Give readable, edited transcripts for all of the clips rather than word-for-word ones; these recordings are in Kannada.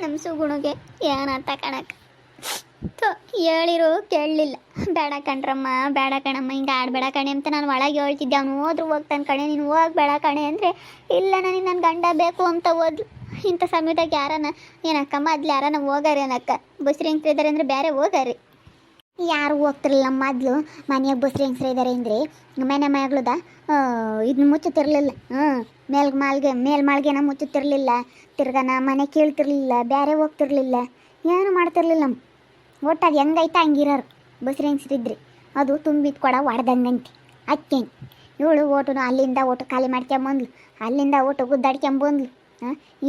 ನಮ್ಮ ಸುಗುಣಿಗೆ ಏನಂತ ಕಣಕ್ಕೆ ಹೇಳಿರು ಕೇಳಲಿಲ್ಲ. ಬೇಡ ಕಣ್ರಮ್ಮ, ಬೇಡ ಕಣಮ್ಮ, ಹಿಂಗೆ ಆಡಬೇಡ ಕಣೆ ಅಂತ ನಾನು ಒಳಗೆ ಹೇಳ್ತಿದ್ದೆ. ಅವ್ನು ಹೋದ್ರು ಹೋಗ್ತಾನೆ ಕಣೆ, ನೀನು ಹೋಗ್ಬೇಡ ಕಣೆ ಅಂದರೆ ಇಲ್ಲ ನನಗೆ ನನ್ನ ಗಂಡ ಬೇಕು ಅಂತ ಹೋದ್ಲು. ಇಂಥ ಸಮಯದಾಗ ಯಾರನ ಏನಕ್ಕ ಮೊದ್ಲು ಯಾರನ ಹೋಗಾರಿ ಏನಕ್ಕ, ಬಸ್ರಿ ಹೆಂಗ್ಸ್ರಿದ್ದಾರೆ ಅಂದರೆ ಬೇರೆ ಹೋಗಾರಿ. ಯಾರು ಹೋಗ್ತಿರ್ಲಿಲ್ಲ ಮೊದಲು ಮನೆಯಾಗ ಬಸ್ರಿ ಹೆಂಗ್ಸ್ರು ಇದ್ದಾರೆ ಅಂದರೆ ಮನೆ ಮಗಳದ ಇದನ್ನ ಮುಚ್ಚುತ್ತಿರಲಿಲ್ಲ. ಮೇಲ್ಮಾಳ್ಗೆನ ಮುಚ್ಚುತ್ತಿರಲಿಲ್ಲ, ತಿರ್ಗನ ಮನೆ ಕೇಳ್ತಿರ್ಲಿಲ್ಲ, ಬೇರೆ ಹೋಗ್ತಿರ್ಲಿಲ್ಲ, ಏನು ಮಾಡ್ತಿರ್ಲಿಲ್ಲ. ಒಟ್ಟು ಅದು ಹೆಂಗೈತೆ ಹಂಗಿರೋರು ಬಸ್ರಿ ಹೆಂಗ್ಸ್ರಿದ್ರಿ. ಅದು ತುಂಬಿದ ಕೊಡ ಹೊಡೆದಂಗಂತೆ ಅಕ್ಕಿ. ಇವಳು ಓಟು ಅಲ್ಲಿಂದ ಓಟು ಖಾಲಿ ಮಾಡ್ಕೊಂಬಂದ್ಲು, ಅಲ್ಲಿಂದ ಓಟು ಗುದ್ದಾಡ್ಕೊಂಬಂದ್ಲು,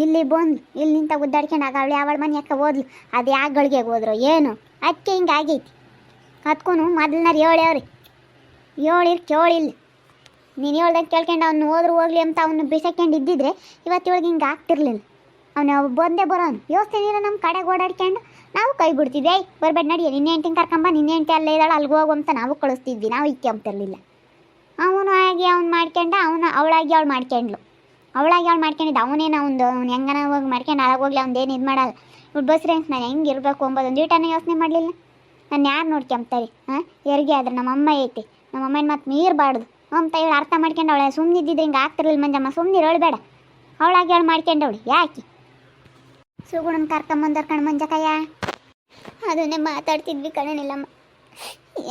ಇಲ್ಲಿ ಬಂದ್ಲು, ಇಲ್ಲಿಂದ ಗುದ್ದಾಡ್ಕೊಂಡು ಆಗ ಅವಳು ಯಾವಳ ಮನೆ ಅಕ್ಕ ಹೋದ್ಲು. ಅದು ಯಾಗಳಿಗೆ ಹೋದ್ರು ಏನು ಅಕ್ಕಿ ಹಿಂಗೆ ಆಗೈತಿ. ಅದಕ್ಕೂ ಮೊದಲನಾರು ಹೇಳವ್ರಿ, ಕೇಳಿಲ್ಲ. ನೀನು ಹೇಳ್ದಂಗೆ ಕೇಳ್ಕೊಂಡು ಅವ್ನು ಹೋದ್ರು ಹೋಗ್ಲಿ ಅಂತ ಅವನು ಬಿಸಾಕೊಂಡು ಇದ್ದಿದ್ರೆ ಇವತ್ತು ಇವಳಿಗೆ ಹಿಂಗೆ ಆಗ್ತಿರ್ಲಿಲ್ಲ. ಅವನು ಬಂದೇ ಬರೋನು ಯೋಚನೆ ನೀರು ನಮ್ಮ ಕಡೆಗೆ ಓಡಾಡ್ಕೊಂಡು ನಾವು ಕೈ ಬಿಡ್ತಿದ್ದೆ. ಬರ್ಬೇಡ ನಡಿಯ, ನಿನ್ನೆ ಹೆಂಡ್ತಿನ ಕರ್ಕೊಂಬ, ನಿನ್ನೆ ಹೆಂಡ್ತಿ ಅಲ್ಲೇ ಇದ್ದಾಳೆ ಅಲ್ಲಿಗೆ ಹೋಗು ಅಂತ ನಾವು ಕಳಿಸ್ತಿದ್ವಿ. ನಾವು ಇಕ್ಕೊಂತಿರ್ಲಿಲ್ಲ. ಅವನು ಆಗಿ ಅವ್ನು ಮಾಡ್ಕೊಂಡ, ಅವಳಾಗಿ ಅವಳು ಮಾಡ್ಕೊಂಡ್ಲು. ಮಾಡ್ಕೊಂಡಿದ್ದು ಅವನೇನು ಅವ್ನು ಹೆಂಗನ ಹೋಗಿ ಮಾಡ್ಕೊಂಡು ಹಾಳಾಗೋಗ್ಲಿ, ಅವ್ನು ಇದು ಮಾಡಲ್ಲ. ಇವ್ರು ಬಸ್ ರೇಂಜ್ ನಾನು ಹೆಂಗೆ ಇರಬೇಕು ಅಂಬೋದು ಒಂದು ಈಟನೇ ಯೋಚನೆ ಮಾಡಲಿಲ್ಲ. ನಾನು ಯಾರು ನೋಡ್ಕೊಂತಾರೆ? ಹೆರಿಗೆ ಆದ್ರೆ ನಮ್ಮಮ್ಮ ಐತಿ, ನಮ್ಮಮ್ಮನ ಮತ್ತೆ ಮೀರಬಾರ್ದು ಅಂತ ಹೇಳಿ ಅರ್ಥ ಮಾಡ್ಕೊಂಡು ಅವಳೆ ಸುಮ್ಮನೆ ಇದ್ದಿದ್ರೆ ಹಿಂಗೆ ಆಗ್ತಿರ್ಲಿಲ್ಲ. ಮಂಜಮ್ಮ ಸುಮ್ಮನೆ ಹೇಳಬೇಡ, ಅವಳಾಗಿ ಅವಳು ಮಾಡ್ಕೊಂಡವಳು ಯಾಕೆ ಸುಗುಣನ ಕರ್ಕೊಂಬಂದರ್ ಕಣ್ ಮಂಜಕಯ್ಯ. ಅದನ್ನೇ ಮಾತಾಡ್ತಿದ್ವಿ ಕಣನಿಲ್ಲಮ್ಮ.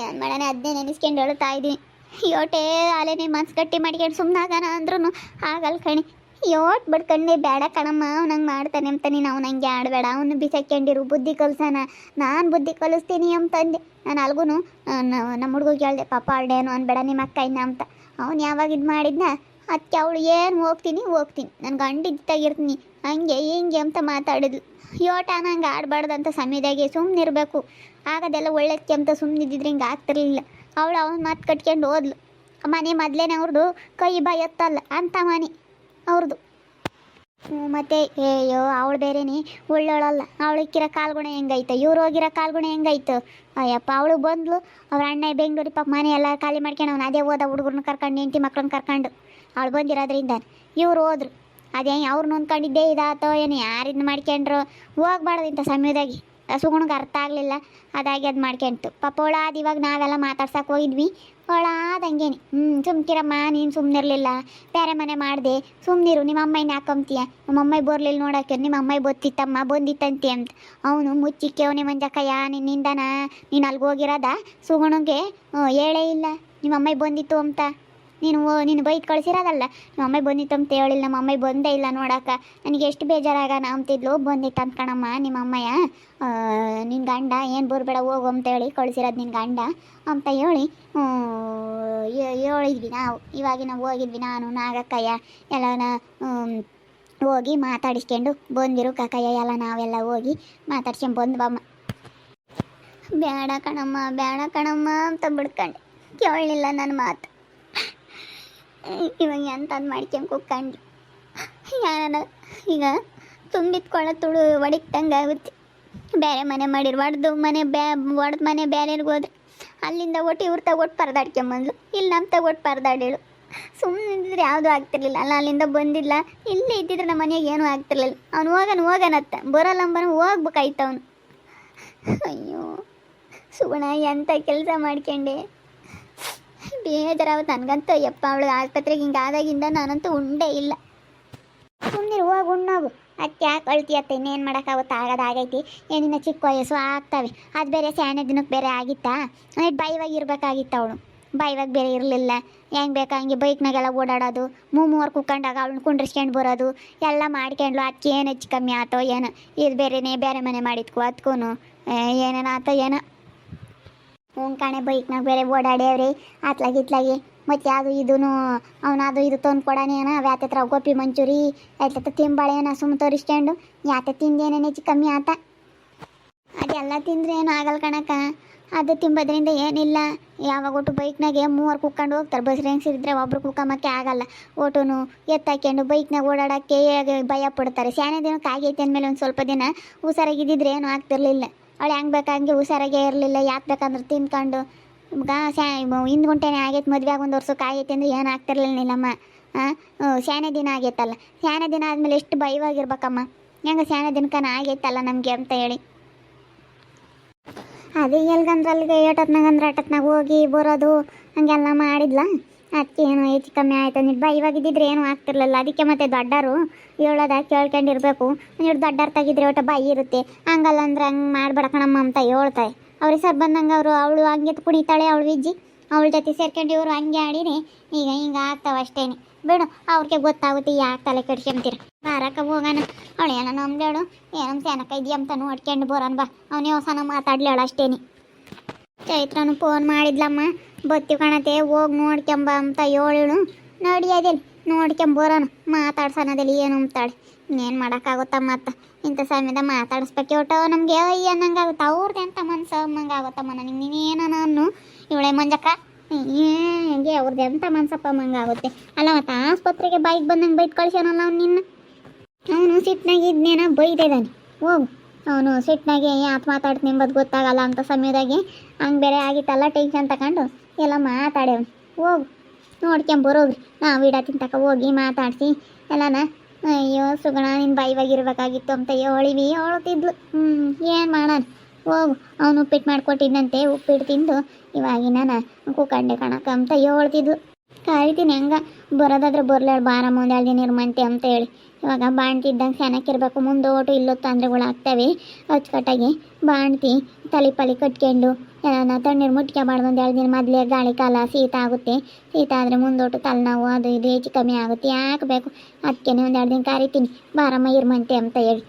ಏನು ಮಾಡೋಣ ಅದನ್ನೇ ನೆನೆಸ್ಕೊಂಡು ಹೇಳ್ತಾ ಇದ್ದೀನಿ. ಯೋಟೇ ಅಲೇನೇ ಮನ್ಸು ಗಟ್ಟಿ ಮಾಡ್ಕೊಂಡು ಸುಮ್ಮನಾಗಾನ ಅಂದ್ರೂ ಆಗಲ್ಲ ಕಣಿ. ಯೋಟ್ ಬಡ್ಕಂಡೆ ಬೇಡ ಕಣಮ್ಮ, ಅವ್ನಂಗೆ ಮಾಡ್ತಾನೆ ಅಂತ ನೀನು ಅವ್ನಂಗೆ ಆಡಬೇಡ, ಅವನು ಬಿಸಾಕೊಂಡಿರು, ಬುದ್ಧಿ ಕಲ್ಸೋಣ, ನಾನು ಬುದ್ಧಿ ಕಲಿಸ್ತೀನಿ ಅಂತಂದೆ. ನಾನು ಅಲ್ಗೂ ನಮ್ಮ ಹುಡುಗಿಗೆ ಹೇಳ್ದೆ, ಪಾಪ ಅವಳೇನು ಅನ್ಬೇಡ ನಿಮ್ಮ ಅಕ್ಕ ಇನ್ನ ಅಂತ. ಅವ್ನು ಯಾವಾಗ ಇದು ಮಾಡಿದ್ನ ಅದಕ್ಕೆ ಅವಳು ಏನು ಹೋಗ್ತೀನಿ ನನ್ನ ಗಂಡು ಇದ್ದಾಗಿರ್ತೀನಿ ಹಂಗೆ ಹಿಂಗೆ ಅಂತ ಮಾತಾಡಿದ್ಲು. ಯೋಟ ನಂಗೆ ಆಡಬಾರ್ದಂತ ಸಮಯದಾಗೆ ಸುಮ್ಮನಿರಬೇಕು, ಆಗೋದೆಲ್ಲ ಒಳ್ಳೆದಕ್ಕೆ ಅಂತ ಸುಮ್ಮನಿದ್ದಿದ್ರೆ ಹಿಂಗೆ ಆಗ್ತಿರ್ಲಿಲ್ಲ. ಅವಳು ಅವ್ನ ಮಾತು ಕಟ್ಕೊಂಡು ಹೋದ್ಲು. ಮನೆ ಮೊದಲೇನೆ ಅವ್ರದ್ದು ಕೈ ಬಾಯಿ ಎತ್ತಲ್ಲ ಅಂತ ಮನೆ ಅವ್ರದ್ದು. ಮತ್ತು ಅಯ್ಯೋ ಅವಳು ಬೇರೆನೇ ಒಳ್ಳೋಳಲ್ಲ. ಅವಳಿಕ್ಕಿರೋ ಕಾಲ್ಗುಣ ಹೆಂಗೈತೆ, ಇವ್ರು ಹೋಗಿರೋ ಕಾಲ್ಗುಣ ಹೆಂಗೈತು. ಅಯ್ಯಪ್ಪ ಅವಳು ಬಂದ್ಲು, ಅವ್ರ ಅಣ್ಣ ಬೆಂಗಳೂರು ಪಾಪ ಮನೆ ಎಲ್ಲ ಖಾಲಿ ಮಾಡ್ಕೊಂಡು ಅವ್ನು ಅದೇ ಹೋದ ಹುಡುಗರನ್ನ ಕರ್ಕೊಂಡು ಹೆಂಡತಿ ಮಕ್ಳನ್ನ ಕರ್ಕೊಂಡು ಅವಳು ಬಂದಿರೋದ್ರಿಂದ ಇವ್ರು ಹೋದ್ರು. ಅದೇ ಅವ್ರು ನೊಂದ್ಕೊಂಡಿದ್ದೇ ಇದಾತೋ ಏನು, ಯಾರಿದ್ದು ಮಾಡ್ಕೊಂಡ್ರು ಹೋಗ್ಬಾರ್ದು ಇಂಥ ಸಮಯದಾಗಿ. ಸುಗುಣಿಗೆ ಅರ್ಥ ಆಗಲಿಲ್ಲ, ಅದಾಗಿ ಅದು ಮಾಡ್ಕೊಂತು ಪಾಪ. ಅವಳಾದ ಇವಾಗ ನಾವೆಲ್ಲ ಮಾತಾಡ್ಸಕ್ಕೆ ಹೋಗಿದ್ವಿ, ಅವಳಾದಂಗೇನೆ ಸುಮ್ಕಿರಮ್ಮ ನೀನು ಸುಮ್ಮನಿರಲಿಲ್ಲ, ಬೇರೆ ಮನೆ ಮಾಡಿದೆ ಸುಮ್ಮನಿರು, ನಿಮ್ಮ ಅಮ್ಮನ ಹಾಕೊಂತೀಯ, ನಮ್ಮ ಅಮ್ಮಾಯಿ ಬರಲಿಲ್ಲ ನೋಡೋಕೆ, ನಿಮ್ಮ ಅಮ್ಮಾಯಿ ಬತ್ತಿತ್ತಮ್ಮ ಬಂದಿತ್ತಂತೆ ಅಂತ. ಅವನು ಮುಚ್ಚಿಕ್ಕೆ ಅವನೇ ಮಂಜಕ್ಕಯ್ಯ ನಿನ್ನಿಂದನ ನೀನು ಅಲ್ಲಿಗೆ ಹೋಗಿರೋದ ಸುಗುಣಿಗೆ ಹೇಳೇ ಇಲ್ಲ ನಿಮ್ಮ ಅಮ್ಮಾಯಿ ಬಂದಿತ್ತು ಅಂತ. ನೀನು ಬೈದು ಕಳಿಸಿರೋದಲ್ಲ, ನಮ್ಮ ಅಮ್ಮಾಯಿ ಬಂದಿತ್ತು ಅಂತ ಹೇಳಿಲ್ಲ, ನಮ್ಮ ಅಮ್ಮಾಯಿ ಬಂದೇ ಇಲ್ಲ ನೋಡೋಕೆ, ನನಗೆ ಎಷ್ಟು ಬೇಜಾರಾಗಣ ಅಂತಿದ್ಲು. ಬಂದಿತ್ತು ಅಂದ್ಕಣಮ್ಮ ನಿಮ್ಮ ಅಮ್ಮಯ್ಯ, ನಿನ್ನ ಗಂಡ ಏನು ಬರಬೇಡ ಹೋಗು ಅಂತ ಹೇಳಿ ಕಳಿಸಿರೋದು ನಿನ್ನ ಗಂಡ ಅಂತ ಹೇಳಿ ಹೇಳಿದ್ವಿ ನಾವು. ಇವಾಗ ನಾವು ಹೋಗಿದ್ವಿ ನಾನು ನಾಗಕ್ಕಯ್ಯ ಎಲ್ಲನ ಹೋಗಿ ಮಾತಾಡಿಸ್ಕೊಂಡು ಬಂದಿರು ಕಾಕಯ್ಯ ಎಲ್ಲ ನಾವೆಲ್ಲ ಹೋಗಿ ಮಾತಾಡ್ಸ್ಕೊಂಡು ಬಂದ್ವಮ್ಮ. ಬೇಡ ಕಣಮ್ಮ ಅಂತ ಬಿಡ್ಕೊಂಡೆ, ಕೇಳಲಿಲ್ಲ ನನ್ನ ಮಾತು. ಇವಾಗ ಎಂತಂದು ಮಾಡ್ಕೊಂಡು ಕುಕ್ಕೊಂಡು ಯಾರ ಈಗ ತುಂಬಿದ್ಕೊಳ್ಳ ತುಳು ಒಡಿಕ್ತಂಗೆ ಆಗುತ್ತೆ. ಬೇರೆ ಮನೆ ಮಾಡಿರು ಒಡೆದು ಮನೆ ಬೇರೆಯವ್ರಿಗೆ ಹೋದ್ರೆ ಅಲ್ಲಿಂದ ಒಟ್ಟು ಇವ್ರು ತಗೊಟ್ಟು ಪರದಾಡ್ಕೊಂಬಂದ್ಲು, ಇಲ್ಲಿ ನಮ್ಮ ತಗೊಟ್ಟು ಪರದಾಡಿಳು. ಸುಮ್ಮನೆ ಇದ್ದಿದ್ರೆ ಯಾವುದೂ ಆಗ್ತಿರ್ಲಿಲ್ಲ ಅಲ್ಲ. ಅಲ್ಲಿಂದ ಬಂದಿಲ್ಲ, ಇಲ್ಲೇ ಇದ್ದಿದ್ರೆ ನಮ್ಮ ಮನೆಯಾಗ ಏನೂ ಆಗ್ತಿರ್ಲಿಲ್ಲ. ಅವ್ನು ಹೋಗನತ್ತ ಬರೋಲ್ಲಂಬನ ಹೋಗ್ಬೇಕಾಯ್ತು ಅವನು. ಅಯ್ಯೋ ಸುಗುಣ ಎಂಥ ಕೆಲಸ ಮಾಡ್ಕೊಂಡೆ, ಬೇಜಾರಾಗುತ್ತೆ ನನಗಂತೂ. ಯಪ್ಪ ಅವಳಿಗೆ ಆಸ್ಪತ್ರೆಗೆ ಹಿಂಗೆ ಆದಾಗಿಂದ ನಾನಂತೂ ಉಂಡೇ ಇಲ್ಲ. ಸುಮ್ಮನೆ ಹೋಗಿ ಉಣ್ಣೋಗು, ಅದಕ್ಕೆ ಯಾಕೆ ಅಳ್ತೀಯತ್ತ, ಇನ್ನೇನು ಮಾಡೋಕ್ಕಾಗುತ್ತೆ, ಆಗೈತಿ. ಏನಿನ್ನ ಚಿಕ್ಕ ವಯಸ್ಸು ಆಗ್ತವೆ, ಅದು ಬೇರೆ ಸ್ಯಾನೆ ದಿನಕ್ಕೆ ಬೇರೆ ಆಗಿತ್ತಾ, ಬೈವಾಗ ಇರಬೇಕಾಗಿತ್ತು ಅವಳು. ಬೈವಾಗ ಬೇರೆ ಇರಲಿಲ್ಲ, ಹೆಂಗೆ ಬೇಕಾ ಹಂಗೆ ಬೈಕ್ನಾಗೆಲ್ಲ ಓಡಾಡೋದು, ಮೂವರು ಕುತ್ಕೊಂಡಾಗ ಅವಳನ್ನ ಕುಂಡ್ರಿಸ್ಕೊಂಡು ಬರೋದು ಎಲ್ಲ ಮಾಡ್ಕೊಂಡ್ಲು. ಅದಕ್ಕೆ ಏನು ಹೆಚ್ಚು ಕಮ್ಮಿ ಆತೋ ಏನೋ, ಇದು ಬೇರೆ ಮನೆ ಮಾಡಿದ್ಕು ಅದಕ್ಕೂ ಏನೇನು ಆತೋ ಏನೋ. ಕಾಣೆ ಬೈಕ್ನಾಗ ಬೇರೆ ಓಡಾಡ್ಯಾವ್ರಿ ಅತ್ಲಾಗಿ ಮತ್ತು ಅದು ಇದೂ ಅವನದು ಇದು ತಂದು ಕೊಡೋನೇನ ವ್ಯಾತ ಹತ್ರ ಗೋಪಿ ಮಂಚೂರಿ ಆಯ್ತತ್ತ ತಿಂಬಾಳೇನ ಸುಮ್ಮ ತೋರಿಸ್ಕೊಂಡು ಯಾತೆ ತಿಂದೇನೇನು ಹೆಚ್ಚು ಕಮ್ಮಿ ಆತ. ಅದೆಲ್ಲ ತಿಂದರೆ ಏನು ಆಗಲ್ಲ ಕಣಕ್ಕ, ಅದು ತಿಂಬೋದ್ರಿಂದ ಏನಿಲ್ಲ. ಯಾವಾಗ ಒಟ್ಟು ಬೈಕ್ನಾಗೆ ಮೂವರು ಕುಕ್ಕೊಂಡು ಹೋಗ್ತಾರೆ, ಬಸ್ ಹೆಂಗ್ಸಿದ್ರೆ ಒಬ್ರು ಕುಕ್ಕಮ್ಮಕ್ಕೆ ಆಗಲ್ಲ. ಒಟ್ಟುನು ಎತ್ತಾಕೊಂಡು ಬೈಕ್ನಾಗ ಓಡಾಡೋಕ್ಕೆ ಭಯ ಪಡ್ತಾರೆ. ಸ್ಯಾನೆ ದಿನಕ್ಕೆ ಆಗೈತೆ ಅಂದಮೇಲೆ ಒಂದು ಸ್ವಲ್ಪ ದಿನ ಹುಷಾರಾಗಿದ್ದಿದ್ರೆ ಏನೂ ಆಗ್ತಿರ್ಲಿಲ್ಲ. ಅವಳು ಹೆಂಗೆ ಬೇಕಂಗೆ ಹುಷಾರಾಗೇ ಇರಲಿಲ್ಲ, ಯಾಕೆ ಬೇಕಂದ್ರೆ ತಿಂದ್ಕೊಂಡು ಹಿಂದೆ ಗುಂಟೆನೇ ಆಗೈತೆ, ಮದುವೆ ಆಗಿ 1 ವರ್ಷಕ್ಕೆ ಆಗೈತೆ ಅಂದರೆ ಏನು ಆಗ್ತಿರ್ಲಿಲ್ಲ ನಿಲ್ಲಮ್ಮ. ಸ್ಯಾನೆ ದಿನ ಆಗೈತಲ್ಲ, ಸ್ಯಾನೆ ದಿನ ಆದಮೇಲೆ ಎಷ್ಟು ಭಯವಾಗಿರ್ಬೇಕಮ್ಮ. ಹೆಂಗ ಸ್ಯಾನ ದಿನಕನ ಆಗೈತಲ್ಲ ನಮಗೆ ಅಂತ ಹೇಳಿ. ಅದೇ ಎಲ್ಗಂದ್ರೆ ಅಲ್ಲಿಗೆ ಏಟತ್ನಾಗಂದ್ರೆ ಅಟತ್ನಾಗ ಹೋಗಿ ಬರೋದು ಹಂಗೆಲ್ಲ ಮಾಡಿದ್ಲ. ಅದಕ್ಕೆ ಏನೋ ಹೆಚ್ಚು ಕಮ್ಮಿ ಆಯ್ತು ನಿಡ್ಬಾ. ಇವಾಗ ಇದ್ದಿದ್ರೆ ಏನೂ ಆಗ್ತಿರ್ಲಿಲ್ಲ. ಅದಕ್ಕೆ ಮತ್ತೆ ದೊಡ್ಡರು ಹೇಳೋದ ಕೇಳ್ಕೊಂಡಿರ್ಬೇಕು. ನೀವು ದೊಡ್ಡರು ತೆಗಿದ್ರೆ ಒಟ್ಟು ಬಾಯಿ ಇರುತ್ತೆ. ಹಂಗಲ್ಲ ಅಂದ್ರೆ ಹಂಗೆ ಮಾಡ್ಬೇಡ ಕಣಮ್ಮ ಅಂತ ಹೇಳ್ತಾರೆ. ಅವ್ರಿಗೆ ಸರ್ ಬಂದಂಗೆ ಅವಳು ಹಂಗೆ ಕುಣಿತಾಳೆ ಅವಳು ವಿಜ್ಜಿ. ಅವಳ ಜೊತೆ ಸೇರ್ಕೊಂಡು ಇವರು ಹಂಗೆ ಆಡಿರಿ ಈಗ ಹಿಂಗೆ ಆಗ್ತಾವ ಅಷ್ಟೇನೆ. ಬಿಡು ಅವ್ರಿಗೆ ಗೊತ್ತಾಗುತ್ತೆ ಯಾಕೆ ತಲೆ ಕೆಡ್ಸ್ಕೊಂತೀರ. ಬಾರಕ್ಕ ಹೋಗೋಣ. ಅವಳು ಏನೋ ನಮ್ದೇಳು ಏನೋ ಸ್ಯಾನಕ್ಕ ಇದೆಯಾ ಅಂತ ನೋಡ್ಕೊಂಡು ಬರೋಣ ಬಾ. ಅವನೇ ಹೊಸನ ಮಾತಾಡ್ಲೇಳು ಅಷ್ಟೇನೆ. ಚೈತ್ರನು ಫೋನ್ ಮಾಡಿದ್ಲಮ್ಮ, ಬತ್ತಿ ಕಾಣತೆ ಹೋಗಿ ನೋಡ್ಕೊಂಬ ಅಂತ ಹೇಳಿಳು. ನಡಿಯೋದಿಲ್ಲ ನೋಡ್ಕೊಂಬರೋಣ, ಮಾತಾಡ್ಸೋಣದಲ್ಲಿ ಏನು ಅಂತಾಳೆ. ಇನ್ನೇನು ಮಾಡೋಕ್ಕಾಗುತ್ತಮ್ಮ ಅತ್ತ ಇಂಥ ಸಮಯದ ಮಾತಾಡಿಸ್ಬೇಕು ಒಟ್ಟು ನಮಗೆ ಅಯ್ಯ ಅನ್ನಂಗಾಗುತ್ತೆ. ಅವ್ರದ್ದು ಎಂಥ ಮನ್ಸು ಅನ್ನಂಗಾಗುತ್ತಮ್ಮ ನನಗೆ. ನೀನೇನೋ ನಾನು ಇವಳೆ ಮಂಜಕ್ಕ ಹೇಗೆ ಅವ್ರದ್ದು ಎಂಥ ಮನ್ಸಪ್ಪ ಮಂಗಾಗುತ್ತೆ ಅಲ್ಲ. ಮತ್ತು ಆಸ್ಪತ್ರೆಗೆ ಬೈಕ್ ಬಂದಂಗೆ ಬೈಕ್ ಕಳ್ಸ್ಯಾನಲ್ಲ ಅವ್ನು ನಿನ್ನ. ಅವನು ಸಿಟ್ನಾಗ ಇದ್ನೇನ ಬೈದಿದ್ದಾನೆ. ಹೋಗು ಅವನು ಸಿಟ್ನಾಗೆ ಯಾಕೆ ಮಾತಾಡ್ತೀನಿ ಎಂಬುದು ಗೊತ್ತಾಗಲ್ಲ ಅಂತ ಸಮಯದಾಗೆ ಹಂಗೆ ಬೇರೆ ಆಗಿತ್ತಲ್ಲ ಟೆನ್ಷನ್ ತಗೊಂಡು ಎಲ್ಲ ಮಾತಾಡ್ಯಾವ. ಹೋಗು ನೋಡ್ಕೊಂಬರೋಗ್ರಿ. ನಾವು ಇಡತ್ತಿನ ತಕ ಹೋಗಿ ಮಾತಾಡಿಸಿ ಎಲ್ಲನ ಅಯ್ಯೋ ಸುಗಣ ನಿನ್ನ ಬೈವಾಗಿರ್ಬೇಕಾಗಿತ್ತು ಅಂತ ಹೇಳಿವಿ ಹೇಳ್ತಿದ್ಲು. ಏನು ಮಾಡೋಣ ಹೋಗು. ಅವನು ಉಪ್ಪಿಟ್ಟು ಮಾಡ್ಕೊಟ್ಟಿದ್ದಂತೆ, ಉಪ್ಪಿಟ್ಟು ತಿಂದು ಇವಾಗಿನ ಕೂಕಂಡೆ ಕಣಕ ಅಂತ ಹೇಳ್ತಿದ್ಲು. ಕಾಯ್ತೀನಿ ಹೆಂಗ ಬರೋದಾದ್ರೆ ಬರ್ಲೇಳು ಬಾರಮ್ಮ ಒಂದು 2 ದಿನ ಇರ್ಮಂತೆ ಅಂತ ಹೇಳಿ. ಇವಾಗ ಬಾಣ್ತಿದ್ದಂಗೆ ಚೆನ್ನಾಗಿರ್ಬೇಕು. ಮುಂದೋಟು ಇಲ್ಲೊತ್ತು ತೊಂದರೆಗಳು ಆಗ್ತವೆ. ಅಚ್ಚುಕಟ್ಟಾಗಿ ಬಾಣ್ತಿ ತಲೆ ಪಲಿ ಕಟ್ಕೊಂಡು ತಣ್ಣೀರು ಮುಟ್ಕೊಬಾರ್ದು. 1-2 ದಿನ ಮೊದಲೇ ಗಾಳಿ ಕಾಲ ಶೀತ ಆಗುತ್ತೆ. ಶೀತ ಆದರೆ ಮುಂದೋಟು ತಲೆನೋವು ಅದು ಇದು ಹೆಚ್ಚು ಕಮ್ಮಿ ಆಗುತ್ತೆ. ಯಾಕೆ ಬೇಕು ಅದಕ್ಕೆ 1-2 ದಿನ ಕಾರಿತೀನಿ ಬಾರಮ್ಮ ಇರ್ಮಂತೆ ಅಂತ ಹೇಳಿ.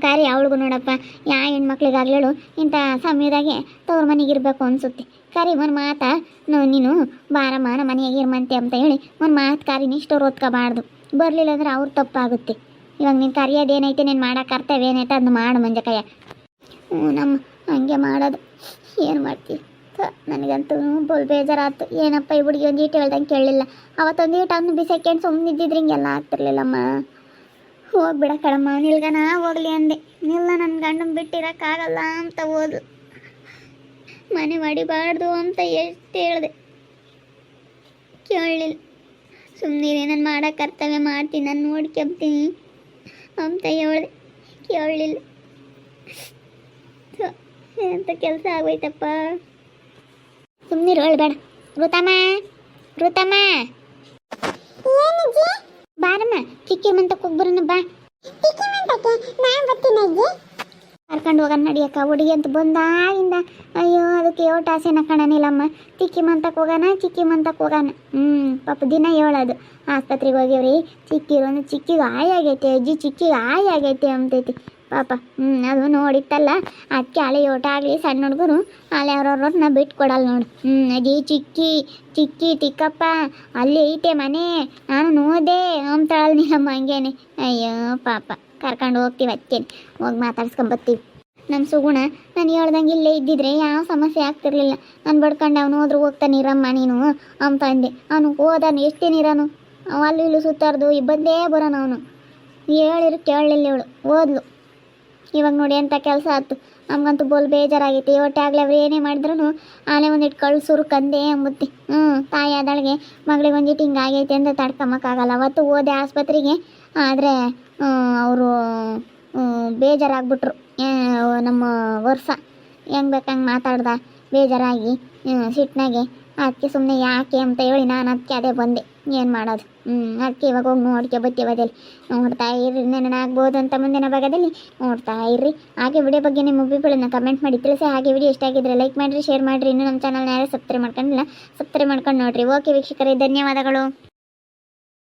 ಕಾರಿ ಅವಳಿಗೂ ನೋಡಪ್ಪ ಯಾವ ಹೆಣ್ಮಕ್ಳಿಗಾಗ್ಲೇಳು ಇಂಥ ಸಮಯದಾಗೆ ತವ್ರ ಮನೆಗೆ ಇರಬೇಕು ಅನಿಸುತ್ತೆ. ಕರಿ ಒಂದು ಮಾತಾ ನೀನು ಬಾರಮ್ಮ ನಮ್ಮ ಮನೆಯಾಗ ಇರ್ಮಂತೆ ಅಂತ ಹೇಳಿ ಒಂದು ಮಾತು ಕಾರಿನ ಇಷ್ಟೋರು ಓದ್ಕೋಬಾರ್ದು. ಬರಲಿಲ್ಲ ಅಂದ್ರೆ ಅವ್ರು ತಪ್ಪಾಗುತ್ತೆ. ಇವಾಗ ನೀನು ಕರಿಯೋದೇನೈತೆ ನೀನು ಮಾಡೋ ಕರ್ತವ್ಯ ಏನೈತೆ ಅದನ್ನ ಮಾಡು ಮಂಜಕಯ್ಯ. ನಮ್ಮ ಹಂಗೆ ಮಾಡೋದು ಏನು ಮಾಡ್ತೀವಿ. ನನಗಂತೂ ಬೋಲ್ ಬೇಜಾರಾಯ್ತು. ಏನಪ್ಪ ಈ ಹುಡುಗಿ ಒಂದು ಈಟು ಹೇಳ್ದಂಗೆ ಕೇಳಲಿಲ್ಲ. ಅವತ್ತೊಂದು ಈಟು ಅವನು ಬಿಸಾಕೊಂಡು ಸುಮ್ಮನಿದ್ದಿದ್ರೆ ಹಿಂಗೆಲ್ಲ ಆಗ್ತಿರ್ಲಿಲ್ಲಮ್ಮ. ಹೋಗ್ಬಿಡ ಕಳಮ್ಮ ನಿಲ್ಗನ ಹೋಗ್ಲಿ ಅಂದೆ. ನಿಲ್ಲ ನನ್ನ ಗಂಡನ ಬಿಟ್ಟಿರೋಕ್ಕಾಗಲ್ಲ ಅಂತ ಹೋದ್ಲು. ಮನೆ ಮಾಡಿಬಾರ್ದು ಅಂತ ಎಷ್ಟು ಹೇಳಿದೆ ಕೇಳಲಿಲ್ಲ. ಸುಮ್ಮನೆ ನಾನು ಮಾಡೋ ಕರ್ತವ್ಯ ಮಾಡ್ತೀನಿ, ನಾನು ನೋಡ್ಕೊಂತೀನಿ ಅಂತ ಹೇಳಿದೆ ಕೇಳಲಿಲ್ಲ. ಎಂಥ ಕೆಲಸ ಆಗೋಯ್ತಪ್ಪ. ಸುಮ್ಮನೆ ಹೇಳ್ಬೇಡ. ಋತಮ್ಮ ಬಾರಮ್ಮ ಚಿಕ್ಕಿ ಮಂತಕ್ಕೆ ಹೋಗ್ಬರೋಣ ಬಾ. ಕರ್ಕೊಂಡು ಹೋಗೋಣ ನಡಿಯಕ್ಕ. ಹುಡುಗಿ ಅಂತ ಬಂದಾಗಿಂದ ಅಯ್ಯೋ ಅದಕ್ಕೆ ಯೋಟ ಆಸೆನ ಕಾಣನಿಲ್ಲಮ್ಮ. ಚಿಕ್ಕಿ ಮಂತಕ್ಕೆ ಹೋಗೋಣ. ಪಾಪ ದಿನ ಹೇಳೋದು ಆಸ್ಪತ್ರೆಗೆ ಹೋಗ್ಯವ್ರಿ ಚಿಕ್ಕಿಗೆ ಆಗೈತೆ ಅಜ್ಜಿ ಚಿಕ್ಕಿಗೆ ಆಗೈತೆ ಅಂತೈತಿ ಪಾಪ. ಅದು ನೋಡಿತ್ತಲ್ಲ ಅದಕ್ಕೆ ಹಳೆ ಯೋಟ ಆಗಲಿ ಸಣ್ಣ ಹುಡುಗರು ಹಳೆ ಅವ್ರವ್ರನ್ನ ಬಿಟ್ಟು ಕೊಡಲ್ಲ ನೋಡು. ಅಜ್ಜಿ ಚಿಕ್ಕಿ ತಿಕ್ಕಪ್ಪ ಅಲ್ಲಿ ಐತೆ ಮನೆ ನಾನು ನೋದೆ ಅಂತಾಳಲ್ಲ ನೀನಮ್ಮ. ಹಂಗೇನೆ ಅಯ್ಯೋ ಪಾಪ ಕರ್ಕೊಂಡು ಹೋಗ್ತೀವಿ ಅದಕ್ಕೇನೆ ಹೋಗಿ ಮಾತಾಡ್ಸ್ಕೊಂಬರ್ತೀವಿ. ನಮ್ಮ ಸುಗುಣ ನಾನು ಹೇಳ್ದಂಗೆ ಇಲ್ಲೇ ಇದ್ದಿದ್ರೆ ಯಾವ ಸಮಸ್ಯೆ ಆಗ್ತಿರ್ಲಿಲ್ಲ. ನಾನು ಬಡ್ಕೊಂಡು ಅವನು ಹೋದ್ರು ಹೋಗ್ತಾನೆ ಇರಮ್ಮ ನೀನು ಅಂತ ಅಂದೆ. ಅವನು ಹೋದಾನು ಎಷ್ಟು ದಿನ ಇರೋನು. ಅಲ್ಲಿ ಇಲ್ಲೂ ಸುತ್ತಾರ್ದು ಬಂದೇ ಬರೋನು ಅವನು. ಹೇಳಿರು ಕೇಳಲಿಲ್ಲ ಇವಳು ಓದ್ಲು. ಇವಾಗ ನೋಡಿ ಎಂಥ ಕೆಲಸ ಆಯ್ತು. ನಮ್ಗಂತೂ ಬೋಲ್ ಬೇಜಾರಾಗೈತಿ. ಒಟ್ಟಾಗಲಿ ಅವ್ರು ಏನೇ ಮಾಡಿದ್ರು ಆಲೆ ಒಂದಿಟ್ಟು ಕಳ್ಸುರು ಕಂದೆ ಅಂಬುತ್ತಿ. ತಾಯಿ ಆದಳಿಗೆ ಮಗಳಿಗೆ ಒಂದಿಟ್ಟು ಹಿಂಗೆ ಆಗೈತೆ ಅಂತ ತಡ್ಕೊಂಬಕ್ಕಾಗಲ್ಲ. ಅವತ್ತು ಹೋದೆ ಆಸ್ಪತ್ರೆಗೆ. ಆದರೆ ಅವರು ಬೇಜಾರಾಗ್ಬಿಟ್ರು. ನಮ್ಮ ವರ್ಷ ಹೆಂಗೆ ಬೇಕಂಗೆ ಮಾತಾಡ್ದ ಬೇಜಾರಾಗಿ ಸಿಟ್ಟಿನಾಗೆ. ಅದಕ್ಕೆ ಸುಮ್ಮನೆ ಯಾಕೆ ಅಂತ ಹೇಳಿ ನಾನು ಅದಕ್ಕೆ ಅದೇ ಬಂದೆ. ಏನು ಮಾಡೋದು. ಅದಕ್ಕೆ ಇವಾಗ ಹೋಗಿ ನೋಡ್ಕೆ ಬದಿಯಲ್ಲಿ ನೋಡ್ತಾ ಇರ್ರಿ. ನೆನನಾಗ್ಬೋದು ಅಂತ ಮುಂದಿನ ಭಾಗದಲ್ಲಿ ನೋಡ್ತಾ ಇರ್ರಿ. ಹಾಗೆ ವಿಡಿಯೋ ಬಗ್ಗೆ ನಿಮ್ಮ ಅಭಿಪ್ರಾಯನ ಕಮೆಂಟ್ ಮಾಡಿ ತಿಳಿಸಿ. ಹಾಗೆ ವಿಡಿಯೋ ಇಷ್ಟ ಆಗಿದ್ರೆ ಲೈಕ್ ಮಾಡಿರಿ, ಶೇರ್ ಮಾಡಿರಿ. ಇನ್ನೂ ನಮ್ಮ ಚಾನಲ್ನ ಯಾರು ಸಬ್ಸ್ಕ್ರೈಬ್ ಮಾಡ್ಕೊಂಡಿಲ್ಲ ಸಬ್ಸ್ಕ್ರೈಬ್ ಮಾಡ್ಕೊಂಡು ನೋಡಿರಿ. ಓಕೆ ವೀಕ್ಷಕರೇ, ಧನ್ಯವಾದಗಳು.